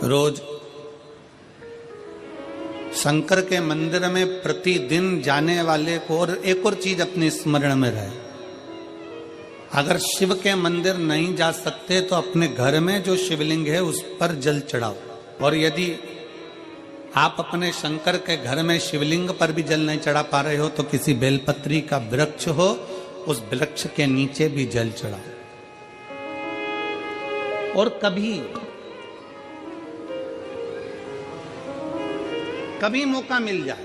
रोज शंकर के मंदिर में प्रतिदिन जाने वाले को और एक और चीज अपने स्मरण में रहे, अगर शिव के मंदिर नहीं जा सकते तो अपने घर में जो शिवलिंग है उस पर जल चढ़ाओ। और यदि आप अपने शंकर के घर में शिवलिंग पर भी जल नहीं चढ़ा पा रहे हो तो किसी बेलपत्री का वृक्ष हो, उस वृक्ष के नीचे भी जल चढ़ाओ। और कभी मौका मिल जाए,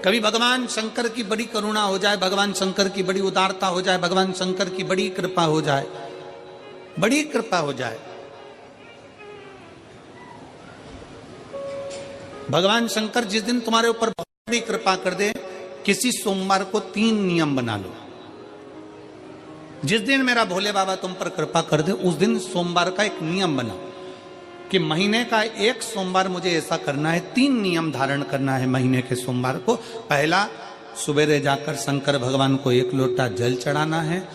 कभी भगवान शंकर की बड़ी करुणा हो जाए, भगवान शंकर की बड़ी उदारता हो जाए, भगवान शंकर की बड़ी कृपा हो जाए, बड़ी कृपा हो जाए, भगवान शंकर जिस दिन तुम्हारे ऊपर बड़ी कृपा कर दे, किसी सोमवार को 3 नियम बना लो। जिस दिन मेरा भोले बाबा तुम पर कृपा कर दे उस दिन सोमवार का एक नियम बना कि महीने का एक सोमवार मुझे ऐसा करना है, 3 नियम धारण करना है महीने के सोमवार को। पहला, सुबेरे जाकर शंकर भगवान को 1 लोटा जल चढ़ाना है।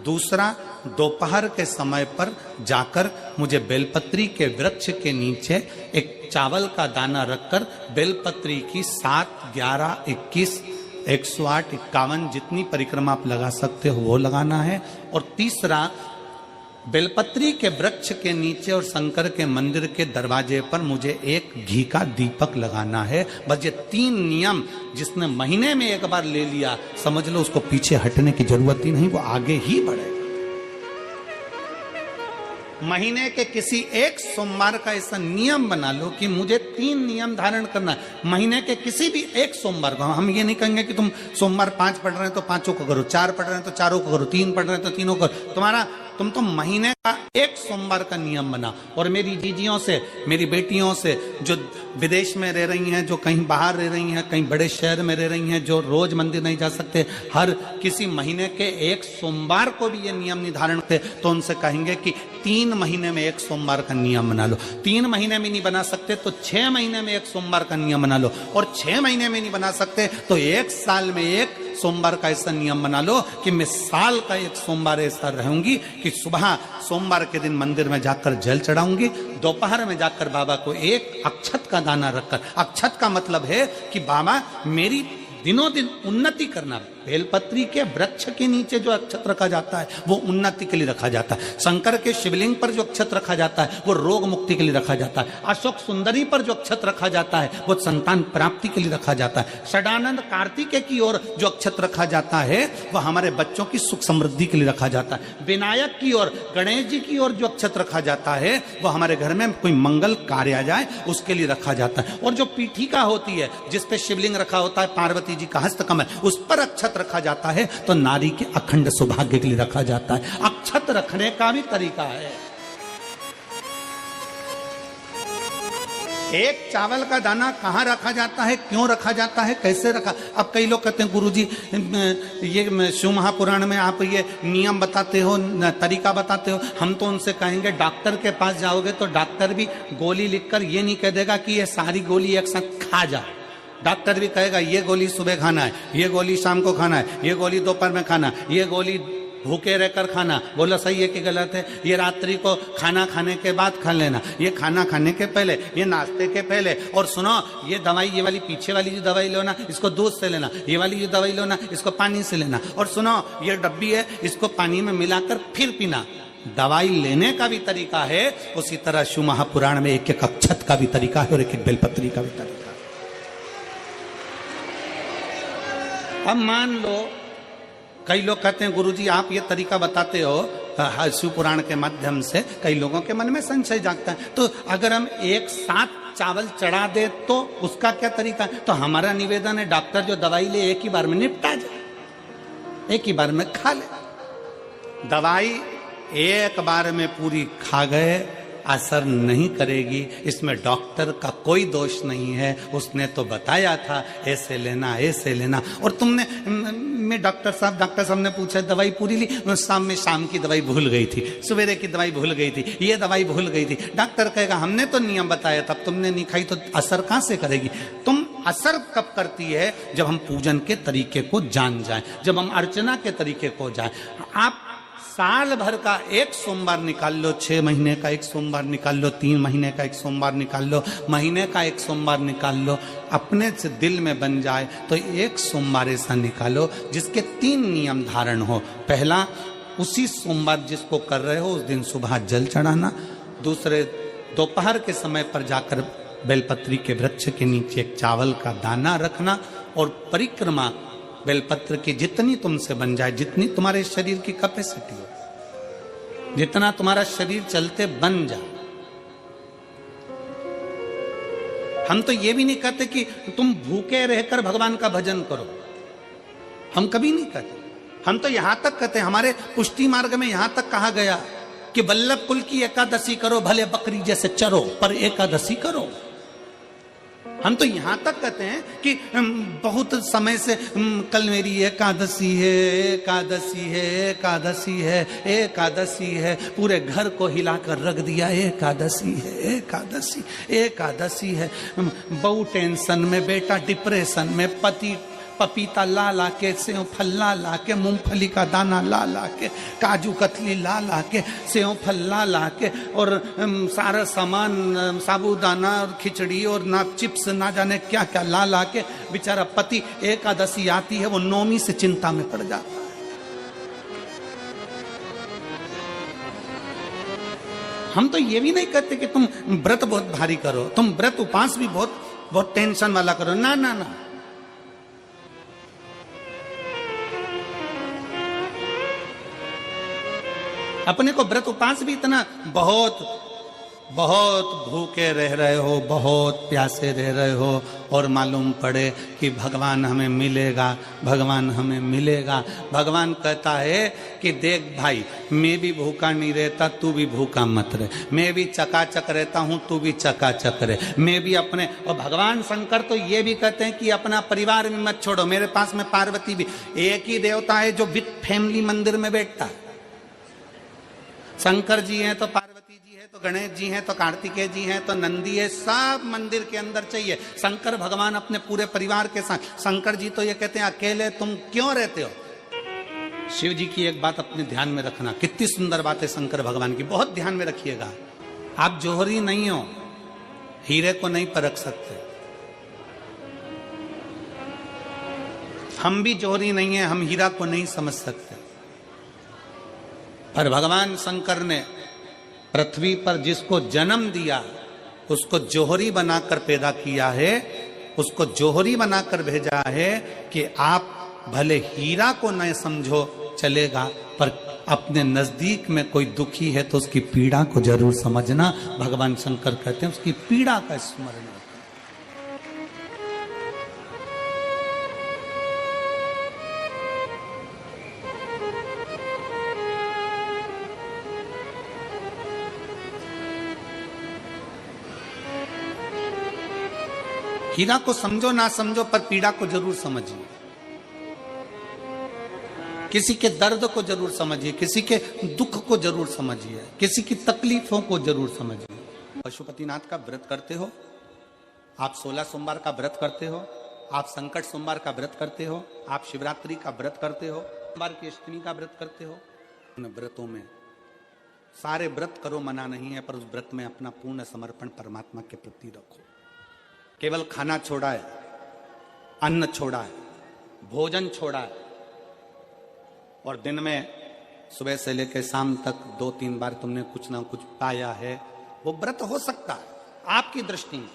दूसरा, दोपहर के समय पर जाकर मुझे बेलपत्री के वृक्ष के नीचे एक चावल का दाना रखकर बेलपत्री की 7, 11, 21, 108, 51 जितनी परिक्रमा आप लगा सकते हो वो लगाना है। और तीसरा, बेलपत्री के वृक्ष के नीचे और शंकर के मंदिर के दरवाजे पर मुझे एक घी का दीपक लगाना है। बस ये 3 नियम जिसने महीने में एक बार ले लिया, समझ लो उसको पीछे हटने की जरूरत ही नहीं, वो आगे ही बढ़ेगा। महीने के किसी एक सोमवार का ऐसा नियम बना लो कि मुझे 3 नियम धारण करना है महीने के किसी भी एक सोमवार को। हम ये नहीं कहेंगे कि तुम सोमवार 5 पढ़ रहे हैं तो 5 को करो, 4 पढ़ रहे हैं तो 4 को करो, 3 पढ़ रहे हैं तो 3 को करो। तुम तो महीने का एक सोमवार का नियम बना। और मेरी जीजियों से, मेरी बेटियों से जो विदेश में रह रही हैं, जो कहीं बाहर रह रही हैं, कहीं बड़े शहर में रह रही हैं, जो रोज मंदिर नहीं जा सकते, हर किसी महीने के एक सोमवार को भी ये नियम निर्धारण करते, तो उनसे कहेंगे कि 3 महीने में एक सोमवार का नियम बना लो। 3 महीने में नहीं बना सकते तो 6 महीने में एक सोमवार का नियम बना लो। और 6 महीने में नहीं बना सकते तो 1 साल में एक सोमवार का ऐसा नियम बना लो कि मैं साल का एक सोमवार ऐसा रहूंगी कि सुबह सोमवार के दिन मंदिर में जाकर जल चढ़ाऊंगी, दोपहर में जाकर बाबा को एक अक्षत का दाना रखकर, अक्षत का मतलब है कि बाबा मेरी दिनों दिन उन्नति करना। बेलपत्री के वृक्ष के नीचे जो अक्षत रखा जाता है वो उन्नति के लिए रखा जाता है। शंकर के शिवलिंग पर जो अक्षत रखा जाता है वो रोग मुक्ति के लिए रखा जाता है। अशोक सुंदरी पर जो अक्षत रखा जाता है वो संतान प्राप्ति के लिए रखा जाता है। षडानंद कार्तिकेय की ओर जो अक्षत रखा जाता है वह हमारे बच्चों की सुख समृद्धि के लिए रखा जाता है। विनायक की ओर, गणेश जी की ओर जो अक्षत रखा जाता है वह हमारे घर में कोई मंगल कार्य आ जाए उसके लिए रखा जाता है। और जो पीठिका होती है जिसपे शिवलिंग रखा होता है, पार्वती जी का हस्तकमल, उस पर अक्षत रखा जाता है तो नारी के अखंड सौभाग्य के लिए रखा जाता है। अक्षत रखने का भी तरीका है। एक चावल का दाना कहां रखा जाता है, क्यों रखा जाता है, कैसे रखा। अब कई लोग कहते हैं गुरुजी ये शिव महापुराण में आप ये नियम बताते हो, तरीका बताते हो। हम तो उनसे कहेंगे डॉक्टर के पास जाओगे तो डॉक्टर भी गोली लिखकर ये नहीं कह देगा कि ये सारी गोली एक साथ खा जा। डॉक्टर भी कहेगा ये गोली सुबह खाना है, ये गोली शाम को खाना है, ये गोली दोपहर में खाना, ये गोली भूखे रहकर खाना। बोला सही है कि गलत है? ये रात्रि को खाना खाने के बाद खा लेना, ये खाना खाने के पहले, ये नाश्ते के पहले। और सुनो, ये दवाई, ये वाली पीछे वाली जो दवाई लो ना इसको दूध से लेना, ये वाली जो दवाई लो ना इसको पानी से लेना। और सुनो, ये डब्बी है इसको पानी में मिलाकर फिर पीना। दवाई लेने का भी तरीका है, उसी तरह शिव महापुराण में एक एक अक्षत का भी तरीका है और एक एक बेलपत्री का भी तरीका है। अब मान लो कई लोग कहते हैं गुरुजी आप ये तरीका बताते हो शिव पुराण के माध्यम से, कई लोगों के मन में संशय जागता है, तो अगर हम एक साथ चावल चढ़ा दे तो उसका क्या तरीका है? तो हमारा निवेदन है डॉक्टर जो दवाई ले एक ही बार में निपटा जाए, एक ही बार में खा ले। दवाई एक बार में पूरी खा गए असर नहीं करेगी, इसमें डॉक्टर का कोई दोष नहीं है। उसने तो बताया था ऐसे लेना, ऐसे लेना। और तुमने मैं डॉक्टर साहब ने पूछा दवाई पूरी ली, शाम की दवाई भूल गई थी, सवेरे की दवाई भूल गई थी, ये दवाई भूल गई थी। डॉक्टर कहेगा हमने तो नियम बताया था, तुमने नहीं खाई तो असर कहां से करेगी? तुम असर कब करती है? जब हम पूजन के तरीके को जान जाएं, जब हम अर्चना के तरीके को जाएं। आप साल भर का एक सोमवार निकाल लो, 6 महीने का एक सोमवार निकाल लो, 3 महीने का एक सोमवार निकाल लो, महीने का एक सोमवार निकाल लो, अपने से दिल में बन जाए तो एक सोमवार ऐसा निकालो जिसके 3 नियम धारण हो। पहला, उसी सोमवार जिसको कर रहे हो उस दिन सुबह जल चढ़ाना। दूसरे, दोपहर के समय पर जाकर बेलपत्री के वृक्ष के नीचे एक चावल का दाना रखना। और परिक्रमा बेलपत्र की जितनी तुमसे बन जाए, जितनी तुम्हारे शरीर की कैपेसिटी हो, जितना तुम्हारा शरीर चलते बन जाए। हम तो ये भी नहीं कहते कि तुम भूखे रहकर भगवान का भजन करो, हम कभी नहीं कहते। हम तो यहां तक कहते हैं, हमारे पुष्टि मार्ग में यहां तक कहा गया कि वल्लभ कुल की एकादशी करो, भले बकरी जैसे चरो पर एकादशी करो। हम तो यहां तक कहते हैं कि बहुत समय से कल मेरी एकादशी है, एकादशी है, एकादशी है, एकादशी है, पूरे घर को हिलाकर रख दिया, एकादशी है, एकादशी, एकादशी है। बहू टेंशन में, बेटा डिप्रेशन में, पति पपीता ला ला के, सेव फल ला ला के, मूंगफली का दाना ला ला के, काजू कतली ला ला के, सेव फल ला ला के, और सारा सामान, साबूदाना और खिचड़ी और ना चिप्स ना जाने क्या क्या ला ला के, बेचारा पति एकादशी आती है वो नौमी से चिंता में पड़ जाता है। हम तो ये भी नहीं कहते कि तुम व्रत बहुत भारी करो, तुम व्रत उपास भी बहुत बहुत टेंशन वाला करो, ना ना ना। अपने को व्रत उपास भी इतना बहुत बहुत भूखे रह रहे हो, बहुत प्यासे रह रहे हो, और मालूम पड़े कि भगवान हमें मिलेगा, भगवान हमें मिलेगा। भगवान कहता है कि देख भाई, मैं भी भूखा नहीं रहता, तू भी भूखा मत रहे, मैं भी चकाचक रहता हूं, तू भी चकाचक रहे, मैं भी अपने। और भगवान शंकर तो ये भी कहते हैं कि अपना परिवार भी मत छोड़ो। मेरे पास में पार्वती भी, एक ही देवता है जो विद फैमिली मंदिर में बैठता है। शंकर जी हैं तो पार्वती जी है, तो गणेश जी हैं, तो कार्तिकेय जी हैं, तो नंदी है, सब मंदिर के अंदर चाहिए। शंकर भगवान अपने पूरे परिवार के साथ। शंकर जी तो ये कहते हैं अकेले तुम क्यों रहते हो। शिव जी की एक बात अपने ध्यान में रखना, कितनी सुंदर बात है शंकर भगवान की, बहुत ध्यान में रखिएगा। आप जौहरी नहीं हो, हीरे को नहीं परख सकते। हम भी जौहरी नहीं है, हम हीरा को नहीं समझ सकते। पर भगवान शंकर ने पृथ्वी पर जिसको जन्म दिया उसको जौहरी बनाकर पैदा किया है, उसको जौहरी बनाकर भेजा है कि आप भले हीरा को न समझो चलेगा, पर अपने नजदीक में कोई दुखी है तो उसकी पीड़ा को जरूर समझना। भगवान शंकर कहते हैं उसकी पीड़ा का स्मरण। हीरा को समझो ना समझो, पर पीड़ा को जरूर समझिए। किसी के दर्द को जरूर समझिए, किसी के दुख को जरूर समझिए, किसी की तकलीफों को जरूर समझिए। पशुपतिनाथ का व्रत करते हो आप, 16 सोमवार का व्रत करते हो आप, संकट सोमवार का व्रत करते हो आप, शिवरात्रि का व्रत करते हो, सोमवार की अष्टमी का व्रत करते हो। उन व्रतों में सारे व्रत करो, मना नहीं है, पर उस व्रत में अपना पूर्ण समर्पण परमात्मा के प्रति रखो। केवल खाना छोड़ा है, अन्न छोड़ा है, भोजन छोड़ा है, और दिन में सुबह से लेकर शाम तक 2-3 बार तुमने कुछ ना कुछ पाया है, वो व्रत हो सकता है आपकी दृष्टि में।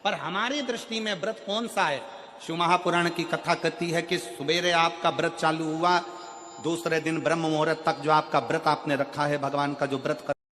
पर हमारी दृष्टि में व्रत कौन सा है। शिव महापुराण की कथा कहती है कि सुबेरे आपका व्रत चालू हुआ, दूसरे दिन ब्रह्म मुहूर्त तक जो आपका व्रत आपने रखा है, भगवान का जो व्रत